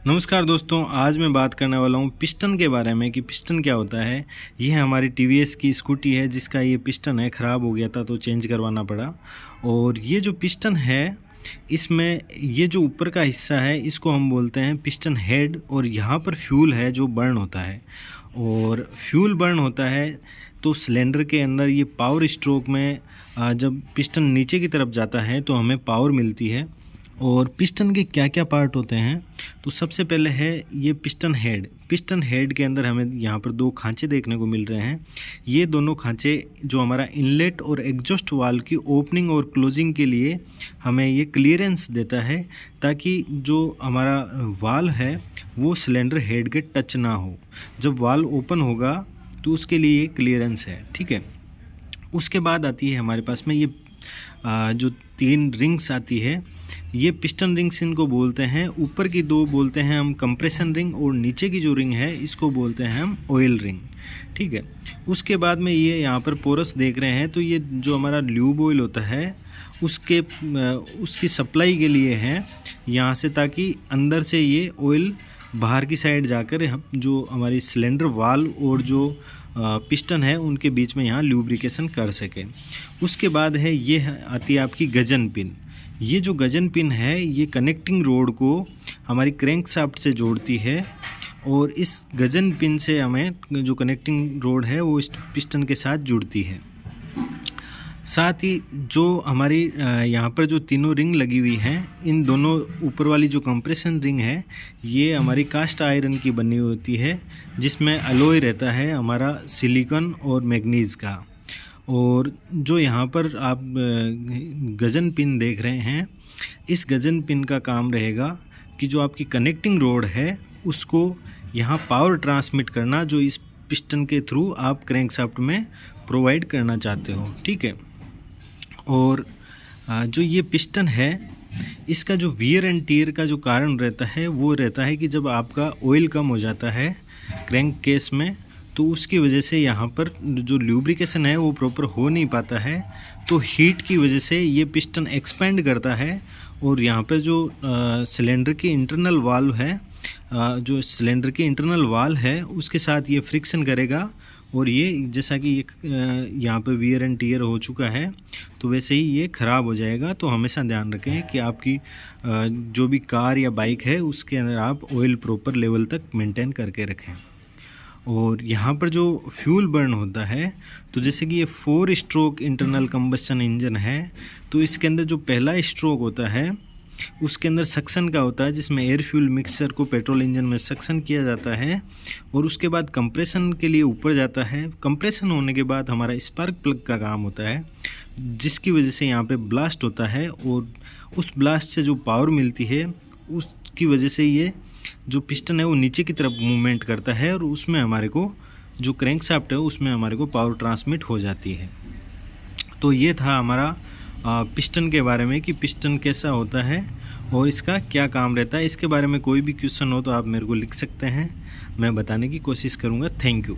नमस्कार दोस्तों, आज मैं बात करने वाला हूँ पिस्टन के बारे में कि पिस्टन क्या होता है। ये हमारी टीवीएस की स्कूटी है जिसका ये पिस्टन है ख़राब हो गया था तो चेंज करवाना पड़ा। और ये जो पिस्टन है इसमें ये जो ऊपर का हिस्सा है इसको हम बोलते हैं पिस्टन हेड, और यहाँ पर फ्यूल है जो बर्न होता है। और फ्यूल बर्न होता है तो सिलेंडर के अंदर ये पावर स्ट्रोक में जब पिस्टन नीचे की तरफ जाता है तो हमें पावर मिलती है। और पिस्टन के क्या क्या पार्ट होते हैं, तो सबसे पहले है ये पिस्टन हेड। पिस्टन हेड के अंदर हमें यहाँ पर दो खांचे देखने को मिल रहे हैं। ये दोनों खांचे जो हमारा इनलेट और एग्जॉस्ट वाल्व की ओपनिंग और क्लोजिंग के लिए हमें ये क्लियरेंस देता है, ताकि जो हमारा वाल्व है वो सिलेंडर हेड के टच ना हो। जब वाल्व ओपन होगा तो उसके लिए ये क्लियरेंस है, ठीक है। उसके बाद आती है हमारे पास में ये जो तीन रिंग्स आती है, ये पिस्टन रिंग्स इनको बोलते हैं। ऊपर की दो बोलते हैं हम कंप्रेशन रिंग, और नीचे की जो रिंग है इसको बोलते हैं हम ऑयल रिंग, ठीक है। उसके बाद में ये यहाँ पर पोरस देख रहे हैं, तो ये जो हमारा ल्यूब ऑयल होता है उसकी सप्लाई के लिए है यहाँ से, ताकि अंदर से ये ऑयल बाहर की साइड जाकर हम जो हमारी सिलेंडर वाल्व और जो पिस्टन है उनके बीच में यहाँ ल्यूब्रिकेशन कर सके। उसके बाद है ये आती है आपकी गजन पिन। ये जो गजन पिन है ये कनेक्टिंग रोड को हमारी क्रैंक शाफ्ट से जोड़ती है, और इस गजन पिन से हमें जो कनेक्टिंग रोड है वो इस पिस्टन के साथ जुड़ती है। साथ ही जो हमारी यहाँ पर जो तीनों रिंग लगी हुई हैं, इन दोनों ऊपर वाली जो कंप्रेशन रिंग है ये हमारी कास्ट आयरन की बनी होती है, जिसमें अलॉय रहता है हमारा सिलिकॉन और मैग्नीज का। और जो यहाँ पर आप गजन पिन देख रहे हैं, इस गजन पिन का काम रहेगा कि जो आपकी कनेक्टिंग रोड है उसको यहाँ पावर ट्रांसमिट करना, जो इस पिस्टन के थ्रू आप क्रैंकशाफ्ट में प्रोवाइड करना चाहते हो, ठीक है। और जो ये पिस्टन है इसका जो वियर एंड टियर का जो कारण रहता है वो रहता है कि जब आपका ऑयल कम हो जाता है क्रैंक केस में, तो उसकी वजह से यहाँ पर जो ल्यूब्रिकेशन है वो प्रॉपर हो नहीं पाता है, तो हीट की वजह से ये पिस्टन एक्सपेंड करता है। और यहाँ पर जो सिलेंडर की इंटरनल वाल्व है, जो सिलेंडर की इंटरनल वाल्व है उसके साथ ये फ्रिक्शन करेगा, और ये जैसा कि ये यहाँ पर वियर एंड टियर हो चुका है तो वैसे ही ये ख़राब हो जाएगा। तो हमेशा ध्यान रखें कि आपकी जो भी कार या बाइक है उसके अंदर आप ऑयल प्रॉपर लेवल तक मेंटेन करके रखें। और यहाँ पर जो फ्यूल बर्न होता है, तो जैसे कि ये 4 स्ट्रोक इंटरनल कंबस्शन इंजन है, तो इसके अंदर जो पहला स्ट्रोक होता है उसके अंदर सक्शन का होता है, जिसमें एयर फ्यूल मिक्सचर को पेट्रोल इंजन में सक्शन किया जाता है, और उसके बाद कंप्रेशन के लिए ऊपर जाता है। कंप्रेशन होने के बाद हमारा स्पार्क प्लग का काम होता है, जिसकी वजह से यहाँ पे ब्लास्ट होता है, और उस ब्लास्ट से जो पावर मिलती है उसकी वजह से ये जो पिस्टन है वो नीचे की तरफ मूवमेंट करता है, और उसमें हमारे को जो क्रैंकशाफ्ट है उसमें हमारे को पावर ट्रांसमिट हो जाती है। तो ये था हमारा पिस्टन के बारे में कि पिस्टन कैसा होता है और इसका क्या काम रहता है। इसके बारे में कोई भी क्वेश्चन हो तो आप मेरे को लिख सकते हैं, मैं बताने की कोशिश करूँगा। Thank you.